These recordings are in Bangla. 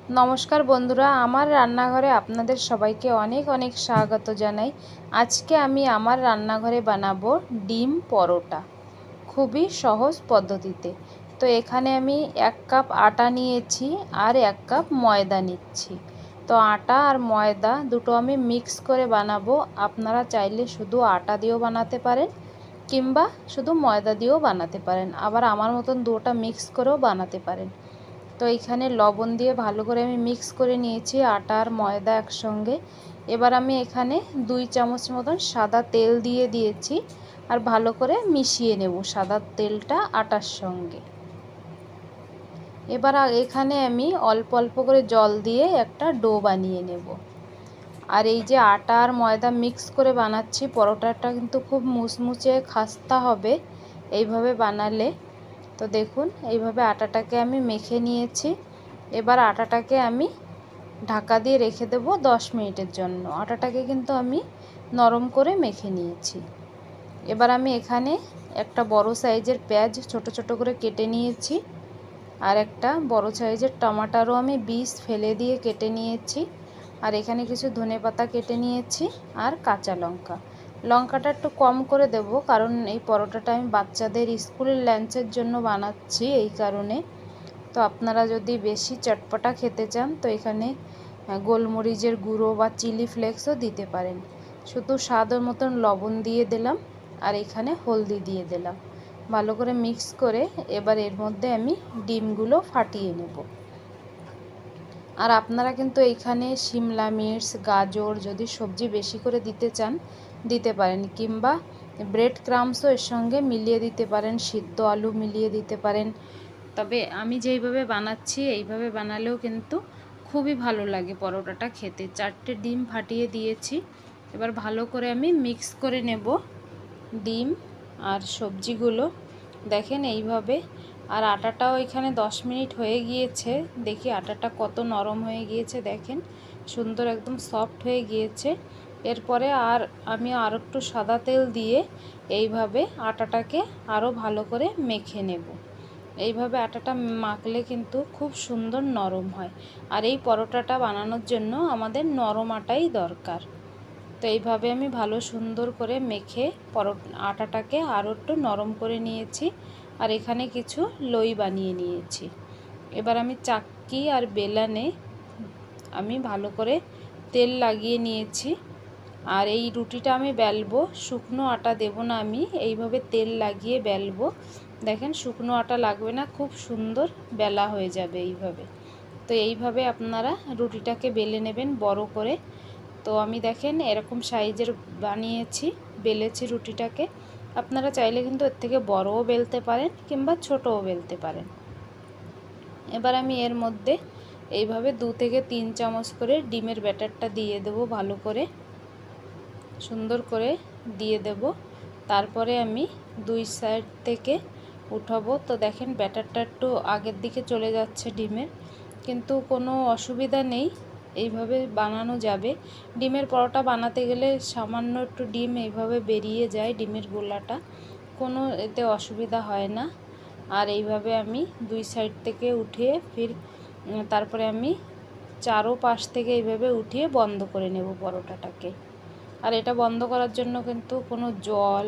নমস্কার বন্ধুরা, আমার রান্নাঘরে আপনাদের সবাইকে অনেক অনেক স্বাগত জানাই। আজকে আমি আমার রান্নাঘরে বানাবো ডিম পরোটা, খুবই সহজ পদ্ধতিতে। তো এখানে আমি 1 কাপ আটা নিয়েছি আর 1 কাপ ময়দা নিচ্ছি। তো আটা আর ময়দা দুটো আমি মিক্স করে বানাবো। আপনারা চাইলে শুধু আটা দিয়েও বানাতে পারেন কিংবা শুধু ময়দা দিয়েও বানাতে পারেন, আবার আমার মতন দুটোটা মিক্স করেও বানাতে পারেন। তো এইখানে লবণ দিয়ে ভালো করে আমি মিক্স করে নিয়েছি আটা আর ময়দা একসঙ্গে। এবার আমি এখানে 2 চামচ মতন সাদা তেল দিয়ে দিয়েছি আর ভালো করে মিশিয়ে নেব সাদা তেলটা আটার সঙ্গে। এবার এখানে আমি অল্প অল্প করে জল দিয়ে একটা ডো বানিয়ে নেব। আর এই যে আটা আর ময়দা মিক্স করে বানাচ্ছি, পরোটাটা কিন্তু খুব মুচমুচে খাস্তা হবে এইভাবে বানালে। তো দেখুন, এইভাবে আটাটাকে আমি মেখে নিয়েছি। এবার আটাটাকে আমি ঢাকা দিয়ে রেখে দেবো 10 মিনিটের জন্য। আটাটাকে কিন্তু আমি নরম করে মেখে নিয়েছি। এবার আমি এখানে একটা বড় সাইজের পেঁয়াজ ছোট ছোট করে কেটে নিয়েছি আর একটা বড় সাইজের টমেটোও আমি বীজ ফেলে দিয়ে কেটে নিয়েছি। আর এখানে কিছু ধনেপাতা কেটে নিয়েছি আর কাঁচা লঙ্কা। লঙ্কাটা একটু কম করে দেব, কারণ এই পরোটাটা আমি বাচ্চাদের স্কুলের লাঞ্চের জন্য বানাচ্ছি, এই কারণে। তো আপনারা যদি বেশি চটপটা খেতে চান তো এখানে গোলমরিচের গুঁড়ো বা চিলি ফ্লেক্সও দিতে পারেন। শুধু স্বাদ মতন লবণ দিয়ে দিলাম আর এখানে হলদি দিয়ে দিলাম। ভালো করে মিক্স করে এবার এর মধ্যে আমি ডিমগুলো ফাটিয়ে নেব। আর আপনারা কিন্তু এইখানে শিমলা মির্চ, গাজর যদি সবজি বেশি করে দিতে চান দিতে পারেন, কিংবা ব্রেড ক্রাম্বসও এর সঙ্গে মিলিয়ে দিতে পারেন, সিদ্ধ আলু মিলিয়ে দিতে পারেন। তবে আমি যেইভাবে বানাচ্ছি এইভাবে বানালেও কিন্তু খুবই ভালো লাগে পরোটাটা খেতে। 4টে ডিম ফাটিয়ে দিয়েছি। এবার ভালো করে আমি মিক্স করে নেব ডিম আর সবজিগুলো। দেখেন এইভাবে। আর আটাটাও এখানে 10 মিনিট হয়ে গিয়েছে। দেখি আটাটা কত নরম হয়ে গিয়েছে, দেখেন সুন্দর একদম সফট হয়ে গিয়েছে। এরপরে আমি একটু সাদা তেল দিয়ে এইভাবে আটাটাকে আরও ভালো করে মেখে নেব। এইভাবে আটাটা মাখলে কিন্তু খুব সুন্দর নরম হয়। আর এই পরোটাটা বানানোর জন্য আমাদের নরম আটাই দরকার। তো এইভাবে আমি ভালো সুন্দর করে মেখে আটাটাকে আরও একটু নরম করে নিয়েছি। আর এখানে কিছু লই বানিয়ে নিয়েছি। এবার আমি চাক্কি আর বেলানে আমি ভালো করে তেল লাগিয়ে নিয়েছি। আর এই রুটিটা আমি বেলবো, শুকনো আটা দেব না, আমি এইভাবে তেল লাগিয়ে বেলবো। দেখেন শুকনো আটা লাগবে না, খুব সুন্দর বেলা হয়ে যাবে এইভাবে। তো এইভাবে আপনারা রুটিটাকে বেলে নেবেন বড় করে। তো আমি দেখেন এরকম সাইজের বানিয়েছি, বেলেছি রুটিটাকে। আপনারা চাইলে কিন্তু এর থেকে বড়ও বেলতে পারেন কিংবা ছোটও বেলতে পারেন। এবার আমি এর মধ্যে এইভাবে 2 থেকে 3 চামচ করে ডিমের ব্যাটারটা দিয়ে দেব, ভালো করে সুন্দর করে দিয়ে দেব। তারপরে আমি 2 সাইড থেকে উঠাবো। তো দেখেন ব্যাটারটা একটু আগের দিকে চলে যাচ্ছে ডিমের, কিন্তু কোনো অসুবিধা নেই, এইভাবে বানানো যাবে। ডিমের পরোটা বানাতে গেলে সামান্য একটু ডিম এইভাবে বেরিয়ে যায়, ডিমের গোলাটা, কোনো এতে অসুবিধা হয় না। আর এইভাবে আমি 2 সাইড থেকে উঠিয়ে তারপরে আমি চারোপাশ থেকে এইভাবে উঠিয়ে বন্ধ করে নেব পরোটাটাকে। আর এটা বন্ধ করার জন্য কিন্তু কোনো জল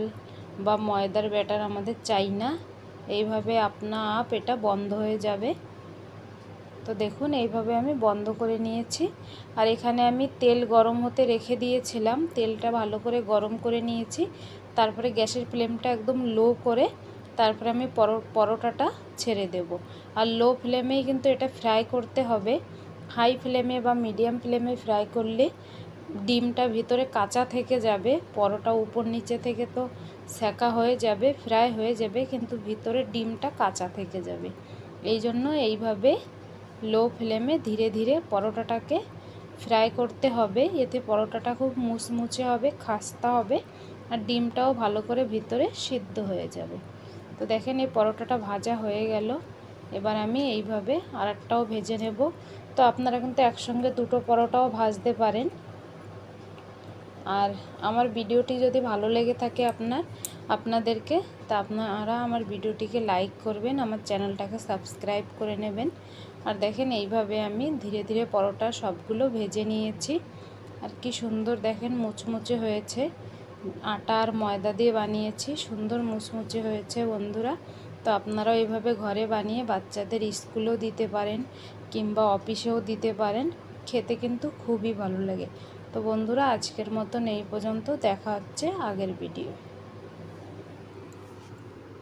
বা ময়দার ব্যাটার আমাদের চাই না, এইভাবে আপনা আপ এটা বন্ধ হয়ে যাবে। তো দেখুন এইভাবে আমি বন্ধ করে নিয়েছি। আর এখানে আমি তেল গরম হতে রেখে দিয়েছিলাম, তেলটা ভালো করে গরম করে নিয়েছি। তারপরে গ্যাসের ফ্লেমটা একদম লো করে তারপরে আমি পরোটাটা ছেড়ে দেব। আর লো ফ্লেমেই কিন্তু এটা ফ্রাই করতে হবে। হাই ফ্লেমে বা মিডিয়াম ফ্লেমে ফ্রাই করলে ডিমটা ভিতরে কাঁচা থেকে যাবে, পরোটা উপর নিচে থেকে তো সেকা হয়ে যাবে, ফ্রাই হয়ে যাবে, কিন্তু ভিতরে ডিমটা কাঁচা থেকে যাবে। এই জন্য এইভাবে লো ফ্লেমে ধীরে ধীরে পরোটাটাকে ফ্রাই করতে হবে। এতে পরোটাটা খুব মুচমুচে হবে, খাস্তা হবে, আর ডিমটাও ভালো করে ভিতরে সিদ্ধ হয়ে যাবে। তো দেখেন এই পরোটাটা ভাজা হয়ে গেল। এবার আমি এইভাবে আরেকটাও ভেজে নেব। তো আপনারা কিন্তু একসঙ্গে দুটো পরোটাও ভাজতে পারেন। আর আমার ভিডিওটি যদি ভালো লেগে থাকে আপনাদেরকে, তা আপনারা আমার ভিডিওটিকে লাইক করবেন, আমার চ্যানেলটাকে সাবস্ক্রাইব করে নেবেন। আর দেখেন এইভাবে আমি ধীরে ধীরে পরোটা সবগুলো ভেজে নিয়েছি। আর কি সুন্দর দেখেন মুচমুচে হয়েছে, আটা আর ময়দা দিয়ে বানিয়েছি, সুন্দর মুচমুচে হয়েছে বন্ধুরা। তো আপনারাও এইভাবে ঘরে বানিয়ে বাচ্চাদের স্কুলেও দিতে পারেন কিংবা অফিসেও দিতে পারেন, খেতে কিন্তু খুবই ভালো লাগে। তো বন্ধুরা আজকের মতন এই পর্যন্ত, দেখা হচ্ছে আগের ভিডিও।